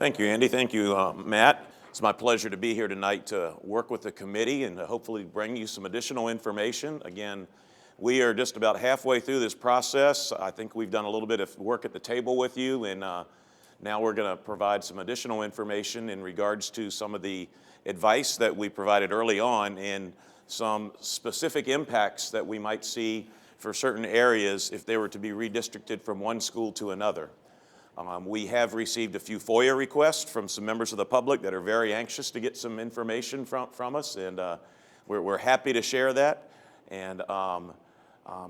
Thank you, Andy. Thank you, Matt. It's my pleasure to be here tonight to work with the committee and to hopefully bring you some additional information. Again, we are just about halfway through this process. I think we've done a little bit of work at the table with you, and now we're going to provide some additional information in regards to some of the advice that we provided early on and some specific impacts that we might see for certain areas if they were to be redistricted from one school to another. We have received a few FOIA requests from some members of the public that are very anxious to get some information from us, and we're happy to share that. And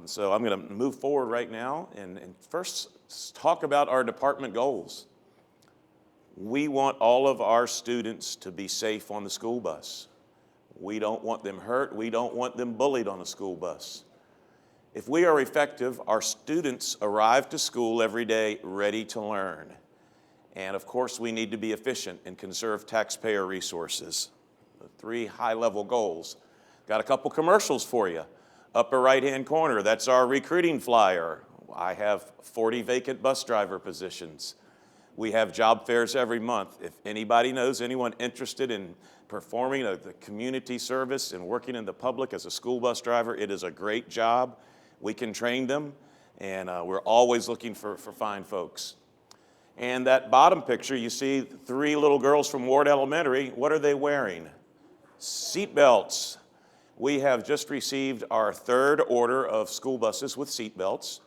so I'm going to move forward right now and first talk about our department goals. We want all of our students to be safe on the school bus. We don't want them hurt. We don't want them bullied on a school bus. If we are effective, our students arrive to school every day ready to learn. And of course, we need to be efficient and conserve taxpayer resources. The 3 high-level goals. Got a couple commercials for you. Upper right-hand corner, that's our recruiting flyer. I have 40 vacant bus driver positions. We have job fairs every month. If anybody knows anyone interested in performing the community service and working in the public as a school bus driver, it is a great job. We can train them, and we're always looking for fine folks. And that bottom picture, you see 3 little girls from Ward Elementary. What are they wearing? Seat belts. We have just received our 3rd order of school buses with seat belts.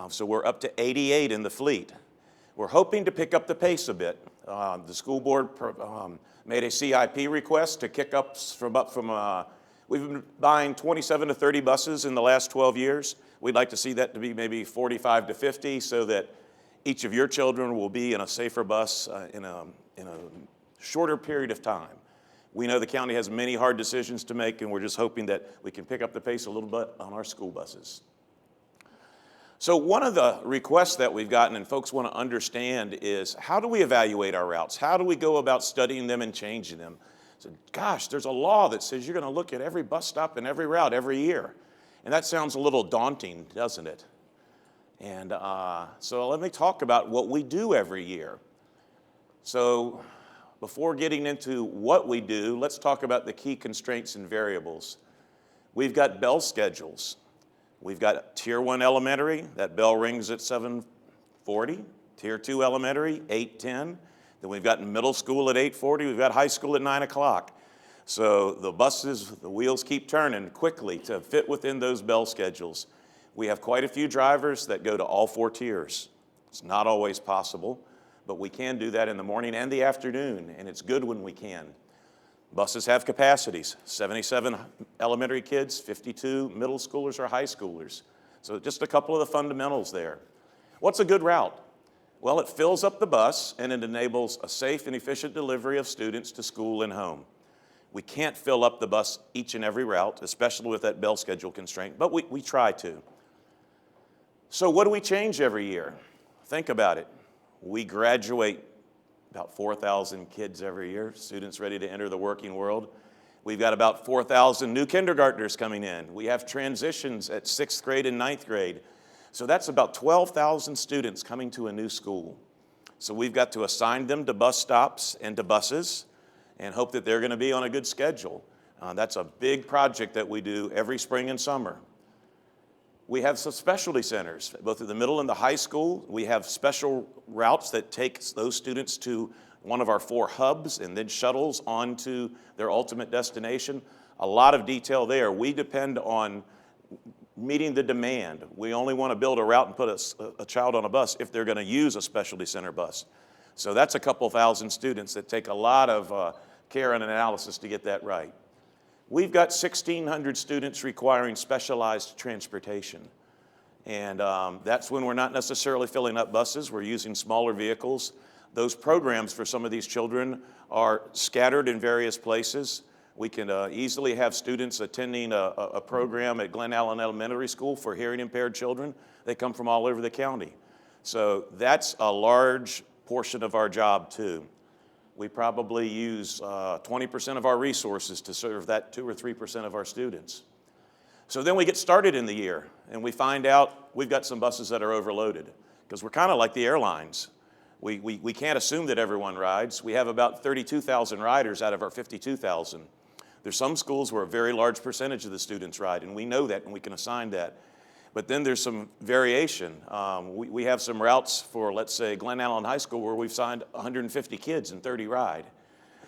So we're up to 88 in the fleet. We're hoping to pick up the pace a bit. The school board made a CIP request to kick up from we've been buying 27 to 30 buses in the last 12 years. We'd like to see that to be maybe 45 to 50 so that each of your children will be in a safer bus in a shorter period of time. We know the county has many hard decisions to make, and we're just hoping that we can pick up the pace a little bit on our school buses. So one of the requests that we've gotten and folks want to understand is, how do we evaluate our routes? How do we go about studying them and changing them? So, gosh, there's a law that says you're going to look at every bus stop and every route every year. And that sounds a little daunting, doesn't it? And so let me talk about what we do every year. So before getting into what we do, let's talk about the key constraints and variables. We've got bell schedules. We've got Tier 1 elementary. That bell rings at 7:40. Tier 2 elementary, 8:10. Then we've got middle school at 8:40. We've got high school at 9 o'clock. So the buses, the wheels keep turning quickly to fit within those bell schedules. We have quite a few drivers that go to all 4 tiers. It's not always possible, but we can do that in the morning and the afternoon, and it's good when we can. Buses have capacities, 77 elementary kids, 52 middle schoolers or high schoolers. So just a couple of the fundamentals there. What's a good route? Well, it fills up the bus and it enables a safe and efficient delivery of students to school and home. We can't fill up the bus each and every route, especially with that bell schedule constraint, but we try to. So what do we change every year? Think about it. We graduate about 4,000 kids every year, students ready to enter the working world. We've got about 4,000 new kindergartners coming in. We have transitions at 6th grade and 9th grade. So that's about 12,000 students coming to a new school. So we've got to assign them to bus stops and to buses and hope that they're going to be on a good schedule. That's a big project that we do every spring and summer. We have some specialty centers, both at the middle and the high school. We have special routes that take those students to one of our 4 hubs and then shuttles on to their ultimate destination. A lot of detail there. We depend on meeting the demand. We only want to build a route and put a child on a bus if they're going to use a specialty center bus. So that's a couple thousand students that take a lot of care and analysis to get that right. We've got 1,600 students requiring specialized transportation. And that's when we're not necessarily filling up buses. We're using smaller vehicles. Those programs for some of these children are scattered in various places. We can easily have students attending a program at Glen Elementary School for hearing impaired children. They come from all over the county. So that's a large portion of our job too. We probably use 20% of our resources to serve that 2 or 3% of our students. So then we get started in the year and we find out we've got some buses that are overloaded because we're kind of like the airlines. We can't assume that everyone rides. We have about 32,000 riders out of our 52,000. There's some schools where a very large percentage of the students ride, and we know that, and we can assign that. But then there's some variation. We have some routes for, let's say, Glen High School, where we've signed 150 kids and 30 ride.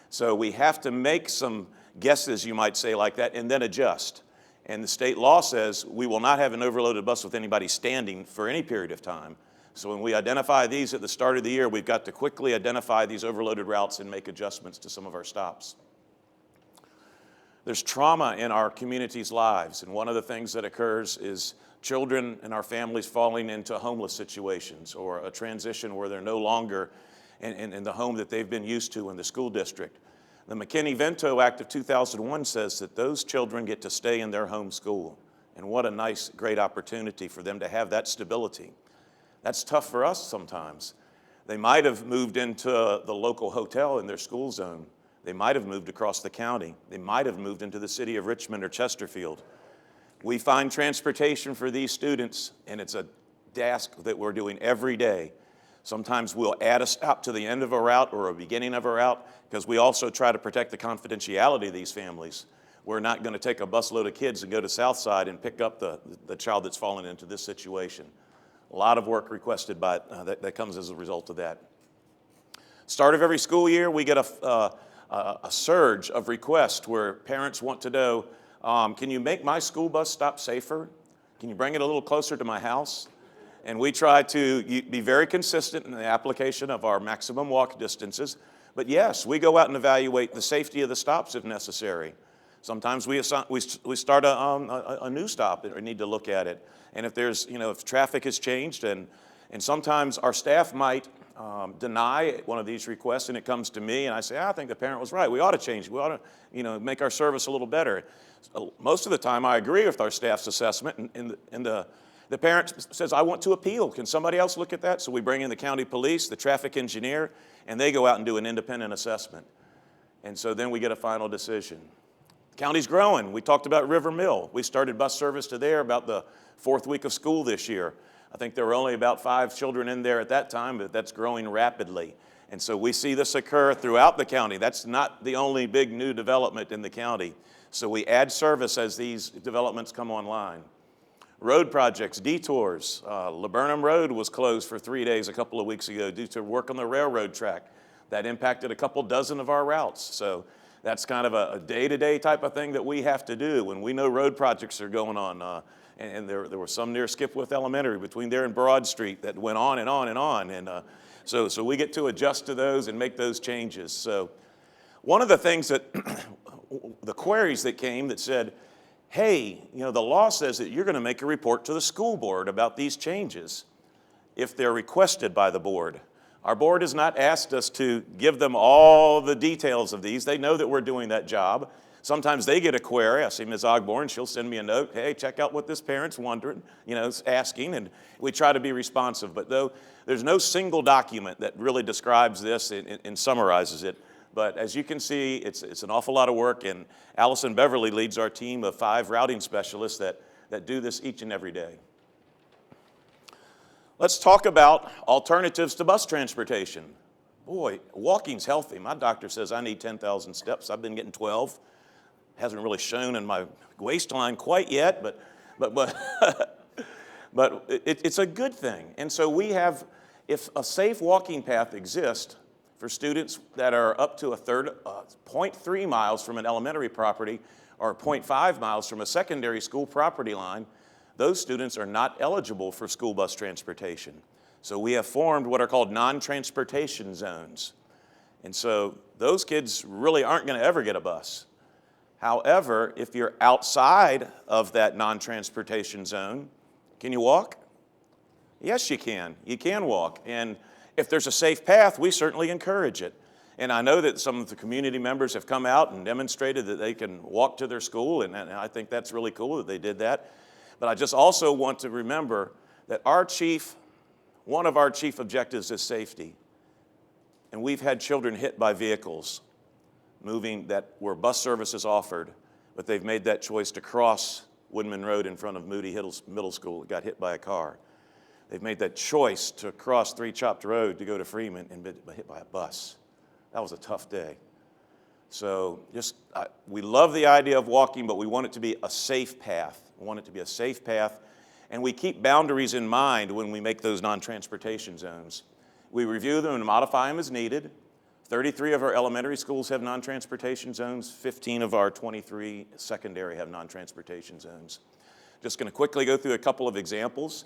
So we have to make some guesses, you might say, like that, and then adjust. And the state law says we will not have an overloaded bus with anybody standing for any period of time. So when we identify these at the start of the year, we've got to quickly identify these overloaded routes and make adjustments to some of our stops. There's trauma in our community's lives, and one of the things that occurs is children and our families falling into homeless situations or a transition where they're no longer in the home that they've been used to in the school district. The McKinney-Vento Act of 2001 says that those children get to stay in their home school. And what a nice, great opportunity for them to have that stability. That's tough for us sometimes. They might have moved into the local hotel in their school zone. They might have moved across the county. They might have moved into the city of Richmond or Chesterfield. We find transportation for these students, and it's a task that we're doing every day. Sometimes we'll add a stop to the end of a route or a beginning of a route because we also try to protect the confidentiality of these families. We're not going to take a busload of kids and go to Southside and pick up the child that's fallen into this situation. A lot of work requested by that comes as a result of that. Start of every school year, we get a surge of requests where parents want to know, can you make my school bus stop safer? Can you bring it a little closer to my house? And we try to be very consistent in the application of our maximum walk distances. But yes, we go out and evaluate the safety of the stops if necessary. Sometimes we start a new stop or need to look at it. And if there's, if traffic has changed, and sometimes our staff might deny one of these requests, and it comes to me, and I say, I think the parent was right. We ought to change. We ought to, make our service a little better. So most of the time, I agree with our staff's assessment, and the parent says, I want to appeal. Can somebody else look at that? So we bring in the county police, the traffic engineer, and they go out and do an independent assessment. And so then we get a final decision. The county's growing. We talked about River Mill. We started bus service to there about the 4th week of school this year. I think there were only about 5 children in there at that time, but that's growing rapidly. And so we see this occur throughout the county. That's not the only big new development in the county. So we add service as these developments come online. Road projects, detours. Laburnum Road was closed for 3 days a couple of weeks ago due to work on the railroad track. That impacted a couple dozen of our routes. So that's kind of a day-to-day type of thing that we have to do when we know road projects are going on. And there were some near Skipworth Elementary between there and Broad Street that went on and on and on. And so we get to adjust to those and make those changes. So one of the things that, the queries that came that said, hey, the law says that you're going to make a report to the school board about these changes if they're requested by the board. Our board has not asked us to give them all the details of these. They know that we're doing that job. Sometimes they get a query. I see Ms. Ogborn, she'll send me a note, hey, check out what this parent's wondering, asking, and we try to be responsive. But though there's no single document that really describes this and summarizes it, but as you can see, it's an awful lot of work, and Allison Beverly leads our team of 5 routing specialists that do this each and every day. Let's talk about alternatives to bus transportation. Boy, walking's healthy. My doctor says I need 10,000 steps. I've been getting 12. Hasn't really shown in my waistline quite yet, but it's a good thing. And so we have, if a safe walking path exists for students that are up to 0.3 miles from an elementary property or 0.5 miles from a secondary school property line, those students are not eligible for school bus transportation. So we have formed what are called non-transportation zones. And so those kids really aren't going to ever get a bus. However, if you're outside of that non-transportation zone, can you walk? Yes, you can. You can walk. And if there's a safe path, we certainly encourage it. And I know that some of the community members have come out and demonstrated that they can walk to their school, and I think that's really cool that they did that. But I just also want to remember that one of our chief objectives is safety. And we've had children hit by vehicles moving where bus service is offered, but they've made that choice to cross Woodman Road in front of Moody Middle School. It got hit by a car. they've made that choice to cross Three Chopped Road to go to Freeman and been hit by a bus. That was a tough day. So we love the idea of walking, but we want it to be a safe path. We want it to be a safe path, and we keep boundaries in mind when we make those non-transportation zones. We review them and modify them as needed. 33 of our elementary schools have non-transportation zones. 15 of our 23 secondary have non-transportation zones. Just going to quickly go through a couple of examples.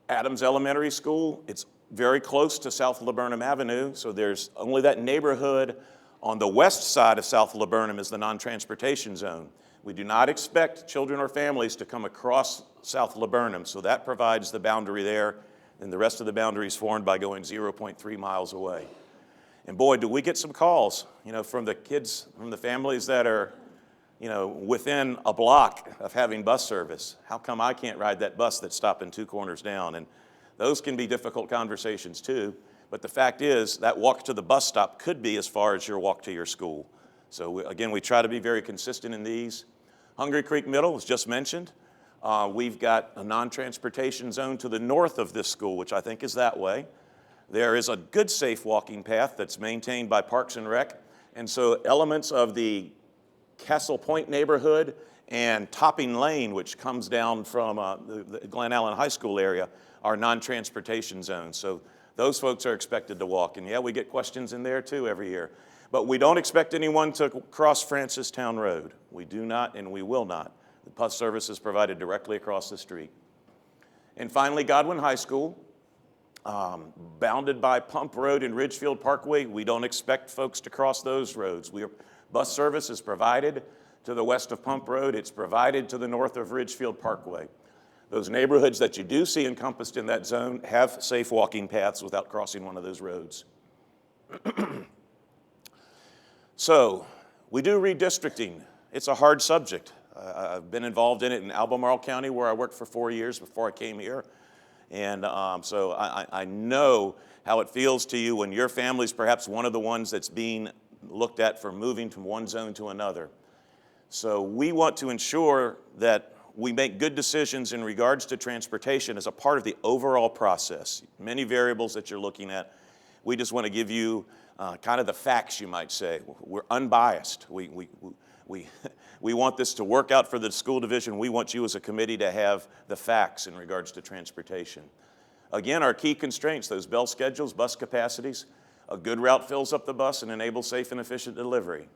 Adams Elementary School, it's very close to South Laburnum Avenue, so there's only that neighborhood on the west side of South Laburnum is the non-transportation zone. We do not expect children or families to come across South Laburnum, so that provides the boundary there, and the rest of the boundary is formed by going 0.3 miles away. And boy, do we get some calls, from the kids, from the families that are, within a block of having bus service. How come I can't ride that bus that's stopping 2 corners down? And those can be difficult conversations too. But the fact is that walk to the bus stop could be as far as your walk to your school. So again, we try to be very consistent in these. Hungary Creek Middle was just mentioned. We've got a non-transportation zone to the north of this school, which I think is that way. There is a good safe walking path that's maintained by Parks and Rec. And so elements of the Castle Point neighborhood and Topping Lane, which comes down from the Glen High School area, are non-transportation zones. So those folks are expected to walk. And yeah, we get questions in there too every year. But we don't expect anyone to cross Francistown Road. We do not and we will not. The bus service is provided directly across the street. And finally, Godwin High School, bounded by Pump Road and Ridgefield Parkway. We don't expect folks to cross those roads. Bus service is provided to the west of Pump Road. It's provided to the north of Ridgefield Parkway. Those neighborhoods that you do see encompassed in that zone have safe walking paths without crossing one of those roads. So we do redistricting. It's a hard subject. I've been involved in it in Albemarle County, where I worked for 4 years before I came here. And so I know how it feels to you when your family's perhaps one of the ones that's being looked at for moving from one zone to another. So we want to ensure that we make good decisions in regards to transportation as a part of the overall process. Many variables that you're looking at. We just want to give you kind of the facts, you might say. We're unbiased. We want this to work out for the school division. We want you as a committee to have the facts in regards to transportation. Again, our key constraints, those bell schedules, bus capacities, a good route fills up the bus and enables safe and efficient delivery.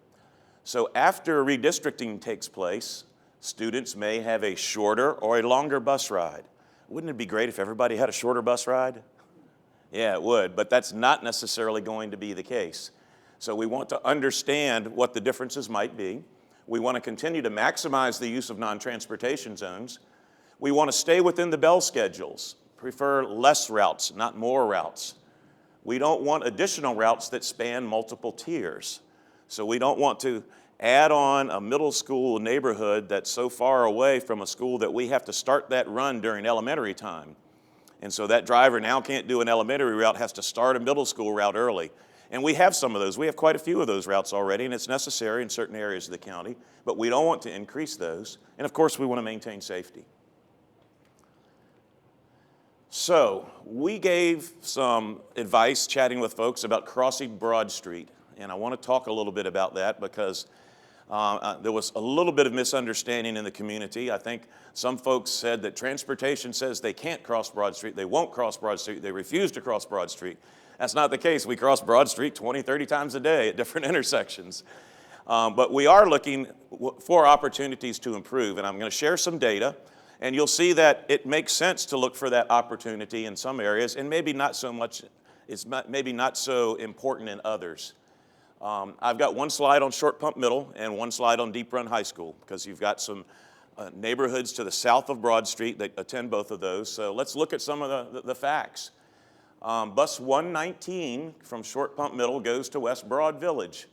So after redistricting takes place, students may have a shorter or a longer bus ride. Wouldn't it be great if everybody had a shorter bus ride? Yeah, it would, but that's not necessarily going to be the case. So we want to understand what the differences might be. We want to continue to maximize the use of non-transportation zones. We want to stay within the bell schedules, prefer less routes, not more routes. We don't want additional routes that span multiple tiers. So we don't want to add on a middle school neighborhood that's so far away from a school that we have to start that run during elementary time. And so that driver now can't do an elementary route, has to start a middle school route early. And we have some of those. We have quite a few of those routes already, and it's necessary in certain areas of the county, but we don't want to increase those. And of course, we want to maintain safety. So we gave some advice chatting with folks about crossing Broad Street, and I want to talk a little bit about that because there was a little bit of misunderstanding in the community. I think some folks said that transportation says they can't cross Broad Street, they won't cross Broad Street, they refuse to cross Broad Street. That's not the case. We cross Broad Street 20, 30 times a day at different intersections. But we are looking for opportunities to improve, and I'm going to share some data, and you'll see that it makes sense to look for that opportunity in some areas, and maybe not so much, it's maybe not so important in others. I've got one slide on Short Pump Middle and one slide on Deep Run High School, because you've got some neighborhoods to the south of Broad Street that attend both of those. So let's look at some of the facts. Bus 119 from Short Pump Middle goes to West Broad Village.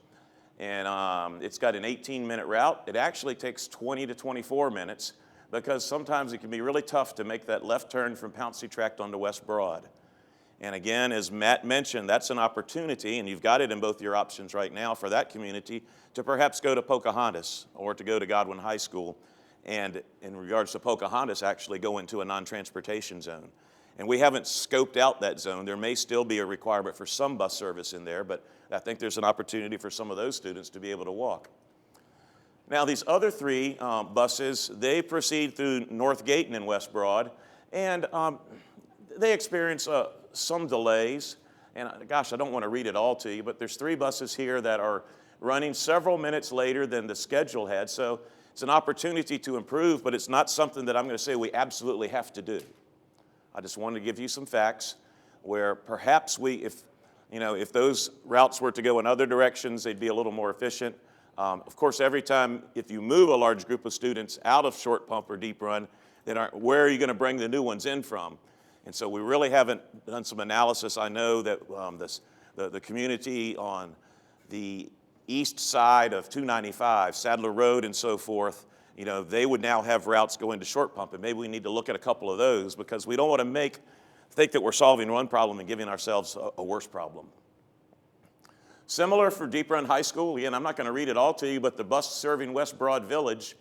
And it's got an 18-minute route. It actually takes 20 to 24 minutes because sometimes it can be really tough to make that left turn from Pouncey Tract onto West Broad. And again, as Matt mentioned, that's an opportunity, and you've got it in both your options right now for that community to perhaps go to Pocahontas or to go to Godwin High School. And in regards to Pocahontas, actually go into a non-transportation zone. And we haven't scoped out that zone. There may still be a requirement for some bus service in there, but I think there's an opportunity for some of those students to be able to walk. Now, these other three buses, they proceed through North Gayton and West Broad, and they experience some delays. And gosh, I don't want to read it all to you, but there's three buses here that are running several minutes later than the schedule had. So it's an opportunity to improve, but it's not something that I'm going to say we absolutely have to do. I just wanted to give you some facts where perhaps if those routes were to go in other directions, they'd be a little more efficient. Of course, every time if you move a large group of students out of short pump or deep run, then where are you going to bring the new ones in from? And so we really haven't done some analysis. I know that the community on the east side of 295, Sadler Road and so forth, they would now have routes going to short pump, and maybe we need to look at a couple of those because we don't want to think that we're solving one problem and giving ourselves a worse problem. Similar for Deep Run High School. Again, I'm not going to read it all to you, but the bus serving West Broad Village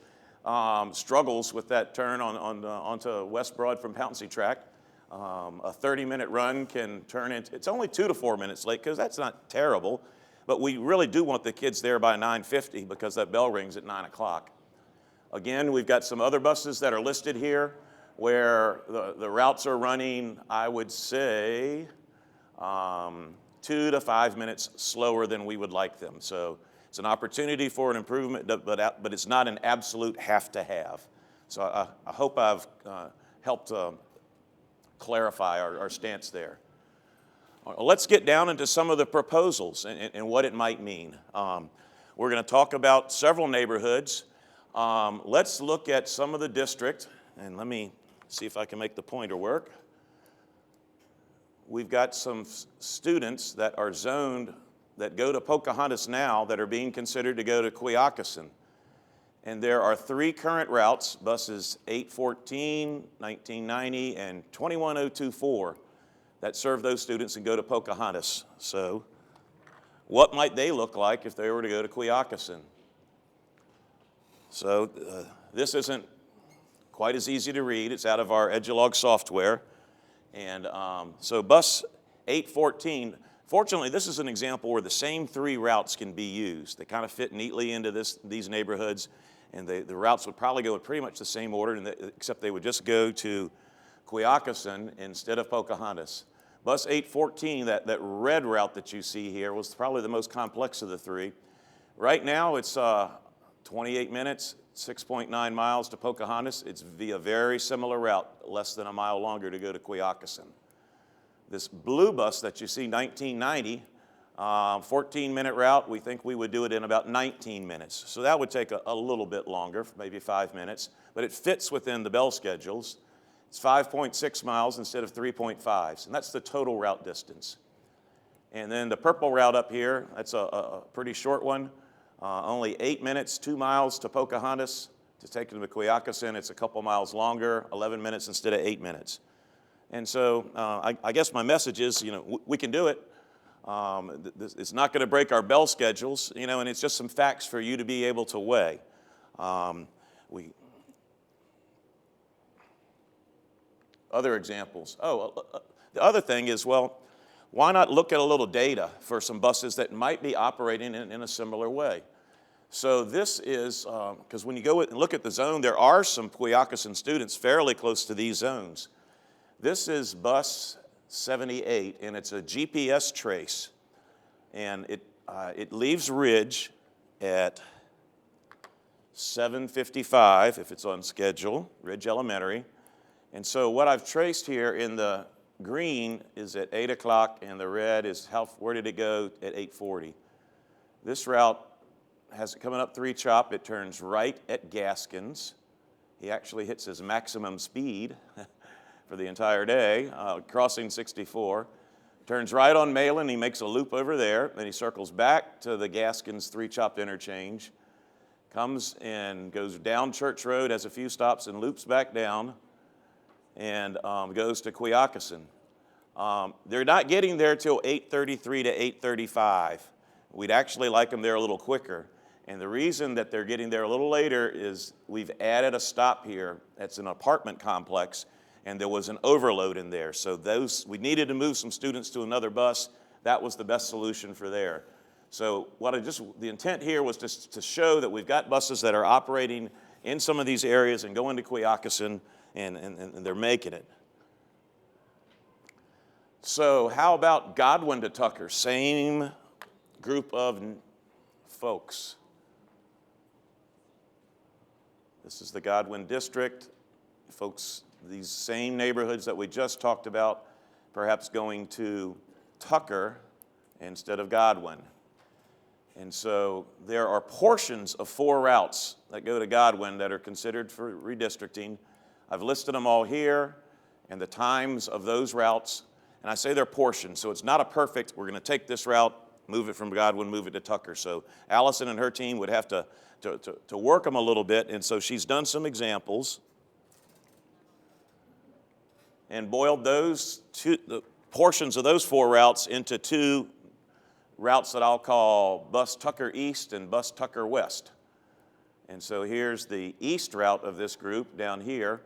struggles with that turn onto West Broad from Pouncey Track. A 30-minute run can turn into, it's only 2 to 4 minutes late because that's not terrible, but we really do want the kids there by 9:50 because that bell rings at 9 o'clock. Again, we've got some other buses that are listed here where the routes are running, I would say, 2 to 5 minutes slower than we would like them. So it's an opportunity for an improvement, but it's not an absolute have to have. So I hope I've helped clarify our stance there. Let's get down into some of the proposals and what it might mean. We're going to talk about several neighborhoods. Let's look at some of the district, and let me see if I can make the pointer work. We've got some students that are zoned that go to Pocahontas now that are being considered to go to Quioccasin. And there are 3 current routes, buses 814, 1990, and 21024, that serve those students and go to Pocahontas. So what might they look like if they were to go to Quioccasin? So this isn't quite as easy to read. It's out of our Edulog software. And so bus 814, fortunately, this is an example where the same 3 routes can be used. They kind of fit neatly into these neighborhoods, and the routes would probably go in pretty much the same order, except they would just go to Quioccasin instead of Pocahontas. Bus 814, that red route that you see here, was probably the most complex of the 3. Right now, it's 28 minutes, 6.9 miles to Pocahontas. It's via a very similar route, less than a mile longer to go to Quioccasin. This blue bus that you see, 1990, 14-minute route, we think we would do it in about 19 minutes. So that would take a little bit longer, maybe 5 minutes, but it fits within the bell schedules. It's 5.6 miles instead of 3.5, and that's the total route distance. And then the purple route up here, that's a pretty short one, only 8 minutes, 2 miles to Pocahontas. To take them to Quioccasin, it's a couple miles longer, 11 minutes instead of 8 minutes. And so I guess my message is, we can do it. It's not going to break our bell schedules, and it's just some facts for you to be able to weigh. Other examples. The other thing is, why not look at a little data for some buses that might be operating in a similar way? So this is, because when you go and look at the zone, there are some Quioccasin students fairly close to these zones. This is bus 78, and it's a GPS trace. And it leaves Ridge at 7:55 if it's on schedule, Ridge Elementary. And so what I've traced here in the green is at 8 o'clock, and the red is where did it go at 8:40. This route has it coming up 3 Chop. It turns right at Gaskins. He actually hits his maximum speed for the entire day, crossing 64. Turns right on Malin. He makes a loop over there. Then he circles back to the Gaskins 3 Chop interchange, comes and goes down Church Road, has a few stops, and loops back down, and goes to Quioccasin. They're not getting there till 8:33 to 8:35. We'd actually like them there a little quicker. And the reason that they're getting there a little later is we've added a stop here. That's an apartment complex, and there was an overload in there. So we needed to move some students to another bus. That was the best solution for there. So the intent here was just to show that we've got buses that are operating in some of these areas and going to Quioccasin, and they're making it. So how about Godwin to Tucker? Same group of folks. This is the Godwin district. Folks, these same neighborhoods that we just talked about, perhaps going to Tucker instead of Godwin. And so there are portions of 4 routes that go to Godwin that are considered for redistricting. I've listed them all here and the times of those routes. And I say they're portions, so it's not a perfect, we're going to take this route, move it from Godwin, move it to Tucker. So Allison and her team would have to work them a little bit, and so she's done some examples and boiled the portions of those 4 routes into 2 routes that I'll call Bus Tucker East and Bus Tucker West. And so here's the east route of this group down here,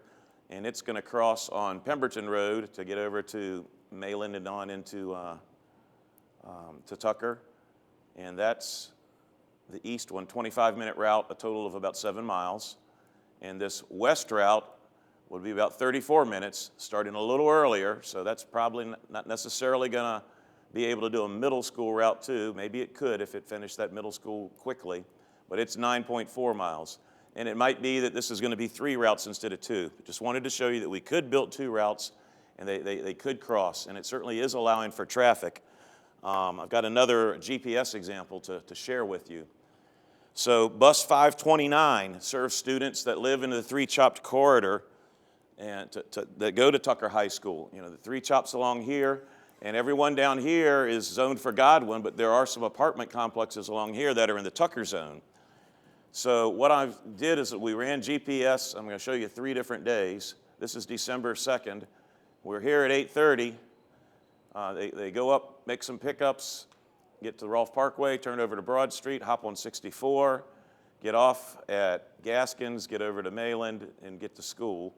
and it's going to cross on Pemberton Road to get over to Mayland and on into to Tucker. And that's the east one, 25-minute route, a total of about 7 miles. And this west route would be about 34 minutes, starting a little earlier, so that's probably not necessarily going to be able to do a middle school route too. Maybe it could if it finished that middle school quickly, but it's 9.4 miles. And it might be that this is going to be 3 routes instead of 2. Just wanted to show you that we could build 2 routes and they could cross, and it certainly is allowing for traffic. I've got another GPS example to share with you. So Bus 529 serves students that live in the 3 Chopped corridor and that go to Tucker High School. You know, the 3 Chops along here, and everyone down here is zoned for Godwin, but there are some apartment complexes along here that are in the Tucker zone. So what I did is that we ran GPS. I'm going to show you 3 different days. This is December 2nd. We're here at 8:30. They go up, make some pickups, get to Rolfe Parkway, turn over to Broad Street, hop on 64, get off at Gaskins, get over to Mayland, and get to school.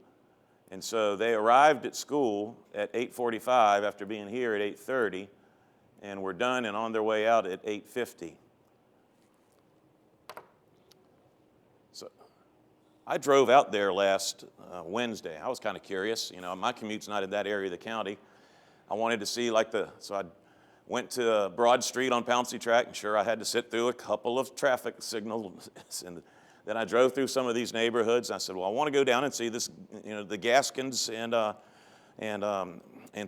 And so they arrived at school at 8:45 after being here at 8:30, and were done and on their way out at 8:50. So I drove out there last Wednesday. I was kind of curious. You know, my commute's not in that area of the county. I wanted to see so I went to Broad Street on Pouncey Track, and sure, I had to sit through a couple of traffic signals. And then I drove through some of these neighborhoods. And I said, well, I want to go down and see this, you know, the Gaskins and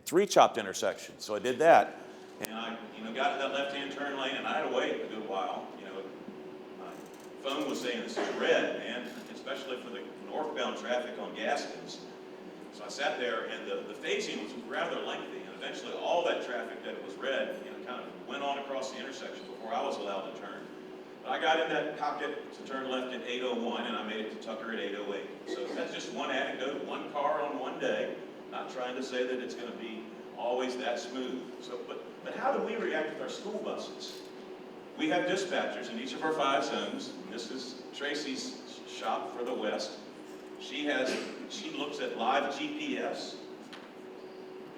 3 Chopped intersection. So I did that, and I, got in that left-hand turn lane, and I had to wait a good while. You know, my phone was saying this is red, man, especially for the northbound traffic on Gaskins. So I sat there, and the phasing was rather lengthy, and eventually all that traffic that was red, kind of went on across the intersection before I was allowed to turn. But I got in that pocket to turn left at 8:01, and I made it to Tucker at 8:08. So that's just one anecdote, one car on one day. Not trying to say that it's going to be always that smooth. So, but how do we react with our school buses? We have dispatchers in each of our 5 zones. This is Tracy's shop for the West. She looks at live GPS.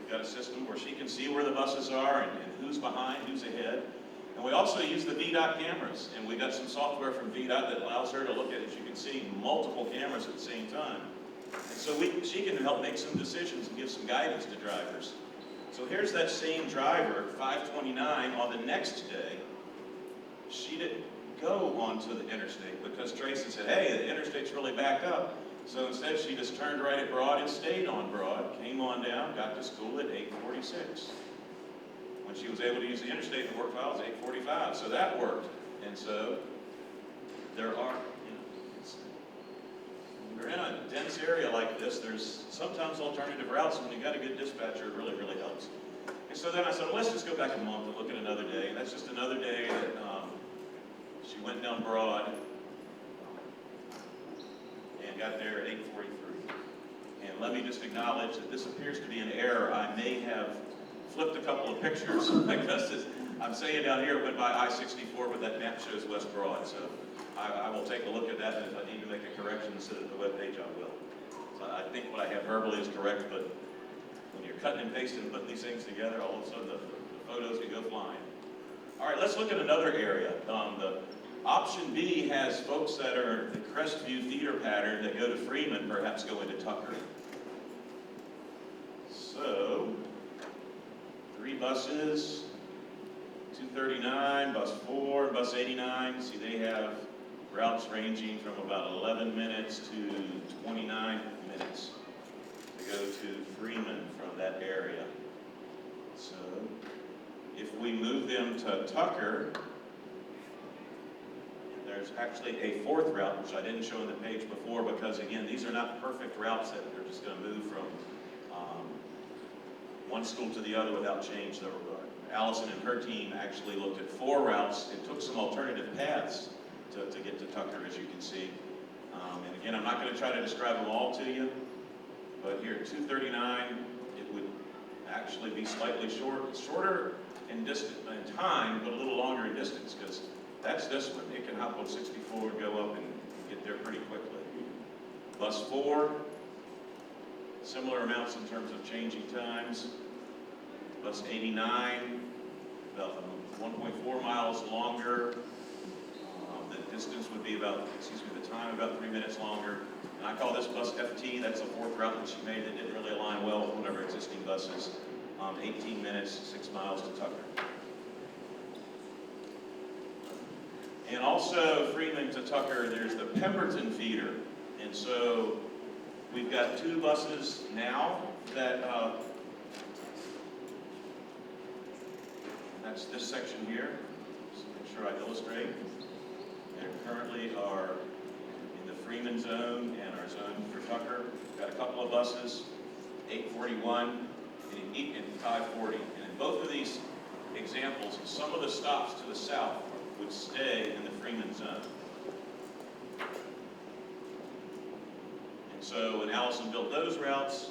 We've got a system where she can see where the buses are and who's behind, who's ahead. And we also use the VDOT cameras, and we got some software from VDOT that allows her to look at, as you can see, multiple cameras at the same time. And so she can help make some decisions and give some guidance to drivers. So here's that same driver, 529, on the next day. She didn't go onto the interstate because Tracy said, hey, the interstate's really backed up. So instead, she just turned right at Broad and stayed on Broad, came on down, got to school at 8:46. When she was able to use the interstate, the work file was 8:45, so that worked. And so there are, when you're in a dense area like this, there's sometimes alternative routes, and when you've got a good dispatcher, it really, really helps. And so then I said, well, let's just go back a month and look at another day. And that's just another day that she went down Broad and got there at 8:43. And let me just acknowledge that this appears to be an error. I may have flipped a couple of pictures because I'm saying down here it went by I-64, but that map shows West Broad. So I will take a look at that, and if I need to make a correction instead of the web page, I will. So I think what I have verbally is correct, but when you're cutting and pasting and putting these things together, all of a sudden the photos can go flying. All right, let's look at another area. The option B has folks that are the Crestview theater pattern that go to Freeman, perhaps go into Tucker. So, 3 buses, 239, bus 4, bus 89. See, they have routes ranging from about 11 minutes to 29 minutes to go to Freeman from that area. So, if we move them to Tucker, there's actually a 4th route, which I didn't show on the page before, because again, these are not perfect routes that they're just going to move from one school to the other without change. Allison and her team actually looked at 4 routes and took some alternative paths to get to Tucker, as you can see. And again, I'm not going to try to describe them all to you, but here at 239, it would actually be slightly shorter in distance in time, but a little longer in distance, because that's this one. It can hop on 64 and go up and get there pretty quickly. Bus 4, similar amounts in terms of changing times. Bus 89, about 1.4 miles longer. The distance would be about, the time about 3 minutes longer. And I call this bus FT. That's the 4th route that she made that didn't really align well with one of our existing buses. 18 minutes, 6 miles to Tucker. And also Freeman to Tucker, there's the Pemberton feeder. And so we've got 2 buses now that, that's this section here. Just make sure I illustrate. They currently are in the Freeman zone and our zone for Tucker. We've got a couple of buses, 841 and 540. And in both of these examples, some of the stops to the south would stay in the Freeman zone. And so when Allison built those routes,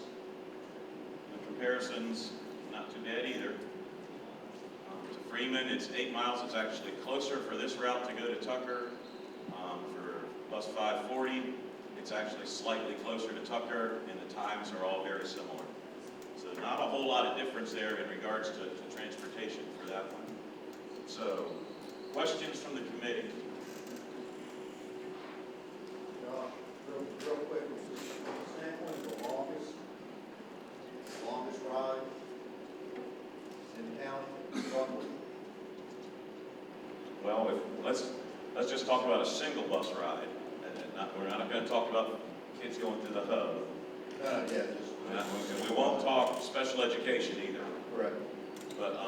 the comparisons, not too bad either. To Freeman, it's 8 miles. It's actually closer for this route to go to Tucker. For bus 540, it's actually slightly closer to Tucker, and the times are all very similar. So not a whole lot of difference there in regards to transportation for that one. So, questions from the committee? Real quick, standpoint of the longest ride in town, roughly. Well, let's just talk about a single bus ride. We're not going to talk about kids going through the hub. Yeah, And we won't talk special education either. correct. But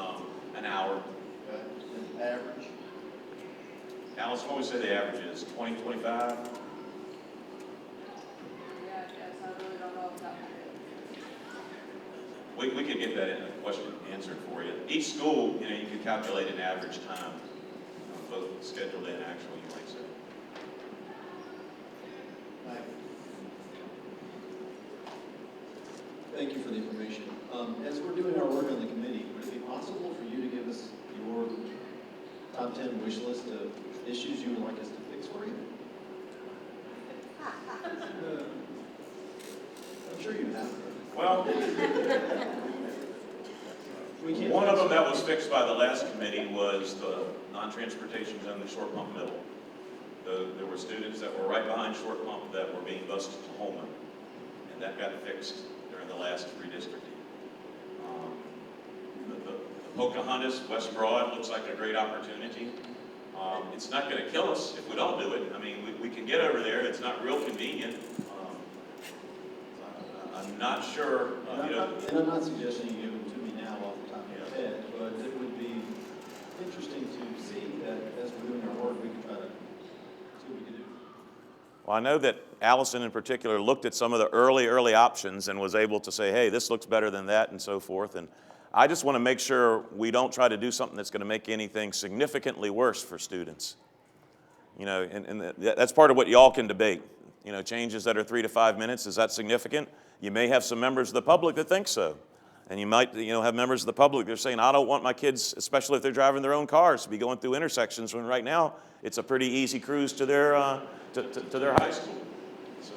an hour. Okay. And average? Alice, what would we say the average is? 20, 25? Yeah, I guess I really don't know if that We could get that in a question answered for you. Each school, you could calculate an average time, both scheduled and actual, you might say. Thank you. Thank you for the information. As we're doing our work on the committee, would it be possible for you to give us your top 10 wish list of issues you would like us to fix for you? I'm sure you have. Well, one of them that was fixed by the last committee was the non-transportation zone, the short pump middle. There were students that were right behind short pump that were being bused to Holman, and that got fixed during the last redistricting. The Pocahontas, West Broad looks like a great opportunity. It's not going to kill us if we don't do it. I mean, we can get over there. It's not real convenient. I'm not sure. And I'm not suggesting you give them to me now off the top of your head, but it would be interesting to see that as we're doing our work, we can try to see what we can do. Well, I know that Allison in particular looked at some of the early options and was able to say, hey, this looks better than that and so forth. And I just want to make sure we don't try to do something that's going to make anything significantly worse for students. And that's part of what y'all can debate. Changes that are 3 to 5 minutes, is that significant? You may have some members of the public that think so. And you might, have members of the public that are saying, I don't want my kids, especially if they're driving their own cars, to be going through intersections when right now it's a pretty easy cruise to their high school. So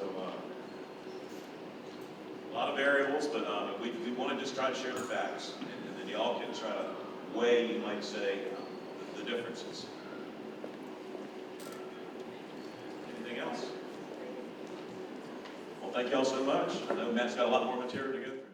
lot of variables, but we want to just try to share the facts, and then y'all can try to weigh, you might say, the differences. Anything else? Well, thank y'all so much. I know Matt's got a lot more material to go through.